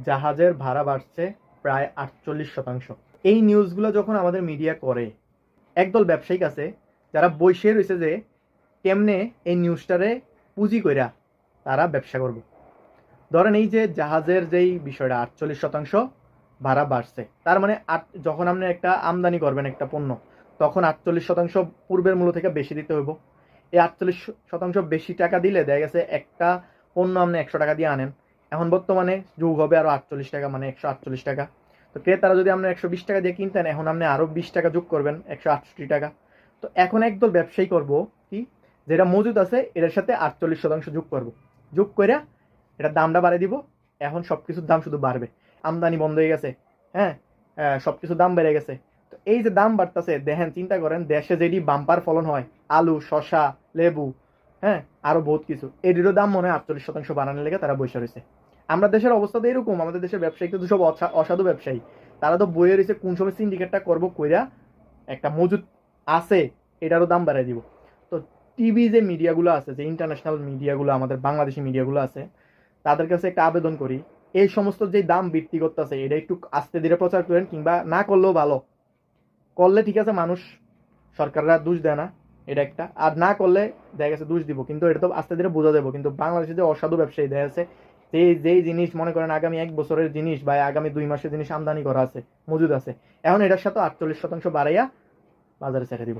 জাহাজের ভাড়া বাড়ছে প্রায় 48%। এই নিউজগুলো যখন আমাদের মিডিয়া করে, একদল ব্যবসায়িক আছে যারা বসে রয়েছে যে কেমনে এই নিউজটারে পুঁজি কইরা তারা ব্যবসা করব। ধরেন এই যে জাহাজের যেই বিষয়টা 48% ভাড়া বাড়ছে, তার মানে যখন আপনি একটা আমদানি করবেন একটা পণ্য, তখন 48% পূর্বের মূল্য থেকে বেশি দিতে হইব। এই 48% বেশি টাকা দিলে দেখা গেছে একটা পণ্য আপনি 100 টাকা দিয়ে আনেন, এখন বর্তমানে যোগ হবে আরো 48 টাকা, মানে 148 টাকা। তো ক্রেতারা যদি আপনি 120 টাকা দিয়ে কিনতেন, এখন আপনি আরো 20 টাকা যোগ করবেন, 168 টাকা। তো এখন একদল ব্যবসায়ী করব কি, যেটা মজুদ আছে এটার সাথে 48% যোগ করব, যোগ করে এটা দামটা বাড়িয়ে দিব। এখন সবকিছুর দাম শুধু বাড়বে, আমদানি বন্ধ হয়ে গেছে। হ্যাঁ, সবকিছুর দাম বেড়ে গেছে। তো এই যে দাম বাড়তেছে, দেখেন চিন্তা করেন দেশে যেটি বাম্পার ফলন হয়, আলু, শশা, লেবু, হ্যাঁ, আরো বহুত কিছু, এটিরও দাম মনে হয় 48% বাড়ানোর লেগে তারা বসে রয়েছে। আমরা দেশের অবস্থা তো এরকম, আমাদের দেশের ব্যবসায়ী কিন্তু সব অসাধু ব্যবসায়ী। তারা তো বইয়ে রয়েছে কোন সময় সিন্ডিকেটটা করবো কইরা একটা মজুদ আছে এটারও দাম বাড়াই দিব। তো টিভি যে মিডিয়াগুলো আছে, যে ইন্টারন্যাশনাল মিডিয়াগুলো, আমাদের বাংলাদেশি মিডিয়াগুলো আছে, তাদের কাছে একটা আবেদন করি, এই সমস্ত যে দাম বৃদ্ধি করতেছে এটা একটু আস্তে ধীরে প্রচার করেন, কিংবা না করলেও ভালো, করলে ঠিক আছে মানুষ, সরকাররা দোষ দেয় না, এটা একটা, আর না করলে দেখা গেছে দোষ দিব, কিন্তু এটা তো আস্তে ধীরে বোঝা যাবো। কিন্তু বাংলাদেশে যে অসাধু ব্যবসায়ী দেখা যাচ্ছে, যেই জিনিস মনে করেন আগামী 1 বছরের জিনিস বা আগামী 2 মাসের জিনিস আমদানি করা আছে, মজুদ আছে, এখন এটার সাথে 48% বাড়াইয়া বাজারে ছেড়ে দিব।